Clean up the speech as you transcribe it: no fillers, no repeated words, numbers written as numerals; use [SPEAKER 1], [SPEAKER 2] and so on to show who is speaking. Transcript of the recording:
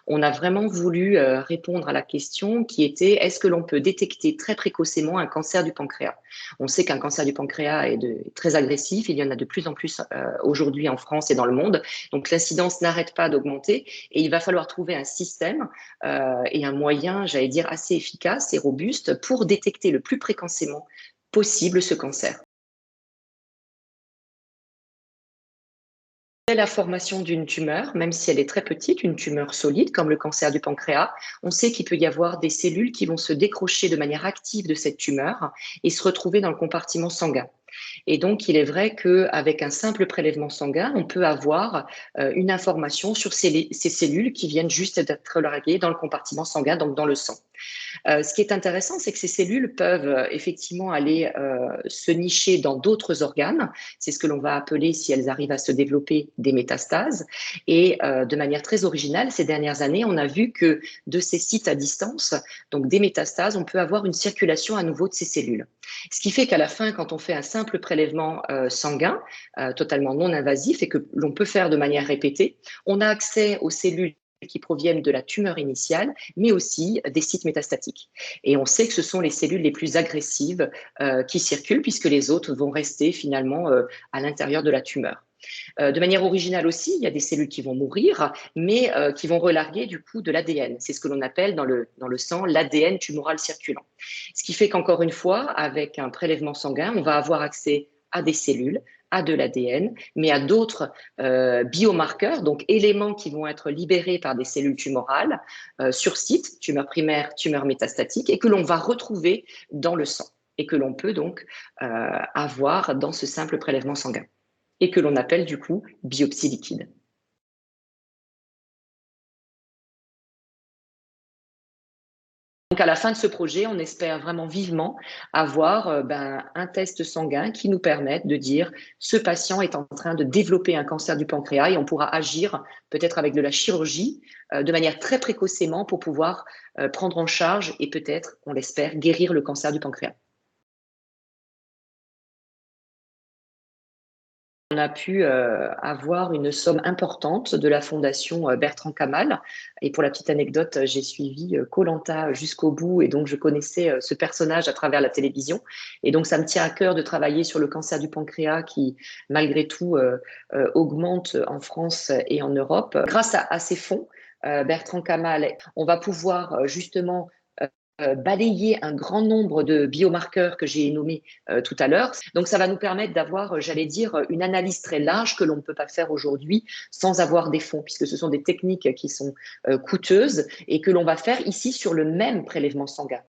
[SPEAKER 1] on a vraiment voulu répondre à la question qui était est-ce que l'on peut détecter très précocement un cancer du pancréas? On sait qu'un cancer du pancréas est très agressif, il y en a de plus en plus aujourd'hui en France et dans le monde, donc l'incidence n'arrête pas d'augmenter et il va falloir trouver un système et un moyen, j'allais dire, assez efficace et robuste pour détecter le plus précocement possible ce cancer. Dès la formation d'une tumeur, même si elle est très petite, une tumeur solide comme le cancer du pancréas, on sait qu'il peut y avoir des cellules qui vont se décrocher de manière active de cette tumeur et se retrouver dans le compartiment sanguin. Et donc, il est vrai qu'avec un simple prélèvement sanguin, on peut avoir une information sur ces cellules qui viennent juste d'être larguées dans le compartiment sanguin, donc dans le sang. Ce qui est intéressant, c'est que ces cellules peuvent effectivement aller se nicher dans d'autres organes. C'est ce que l'on va appeler, si elles arrivent à se développer, des métastases. Et de manière très originale, ces dernières années, on a vu que de ces sites à distance, donc des métastases, on peut avoir une circulation à nouveau de ces cellules. Ce qui fait qu'à la fin, quand on fait un simple prélèvement sanguin, totalement non invasif et que l'on peut faire de manière répétée, on a accès aux cellules qui proviennent de la tumeur initiale, mais aussi des sites métastatiques. Et on sait que ce sont les cellules les plus agressives qui circulent, puisque les autres vont rester finalement à l'intérieur de la tumeur. De manière originale aussi, il y a des cellules qui vont mourir, mais qui vont relarguer du coup de l'ADN. C'est ce que l'on appelle dans le sang l'ADN tumoral circulant. Ce qui fait qu'encore une fois, avec un prélèvement sanguin, on va avoir accès à des cellules, à de l'ADN, mais à d'autres biomarqueurs, donc éléments qui vont être libérés par des cellules tumorales sur site, tumeur primaire, tumeur métastatique, et que l'on va retrouver dans le sang et que l'on peut donc avoir dans ce simple prélèvement sanguin et que l'on appelle du coup biopsie liquide. Donc à la fin de ce projet, on espère vraiment vivement avoir un test sanguin qui nous permette de dire ce patient est en train de développer un cancer du pancréas et on pourra agir peut-être avec de la chirurgie de manière très précocement pour pouvoir prendre en charge et peut-être, on l'espère, guérir le cancer du pancréas. On a pu avoir une somme importante de la fondation Bertrand Kamal. Et pour la petite anecdote, j'ai suivi koh jusqu'au bout et donc je connaissais ce personnage à travers la télévision. Et donc ça me tient à cœur de travailler sur le cancer du pancréas qui, malgré tout, augmente en France et en Europe. Grâce à ces fonds, Bertrand Kamal, on va pouvoir justement balayer un grand nombre de biomarqueurs que j'ai nommés tout à l'heure. Donc, ça va nous permettre d'avoir, j'allais dire, une analyse très large que l'on ne peut pas faire aujourd'hui sans avoir des fonds, puisque ce sont des techniques qui sont coûteuses et que l'on va faire ici sur le même prélèvement sanguin.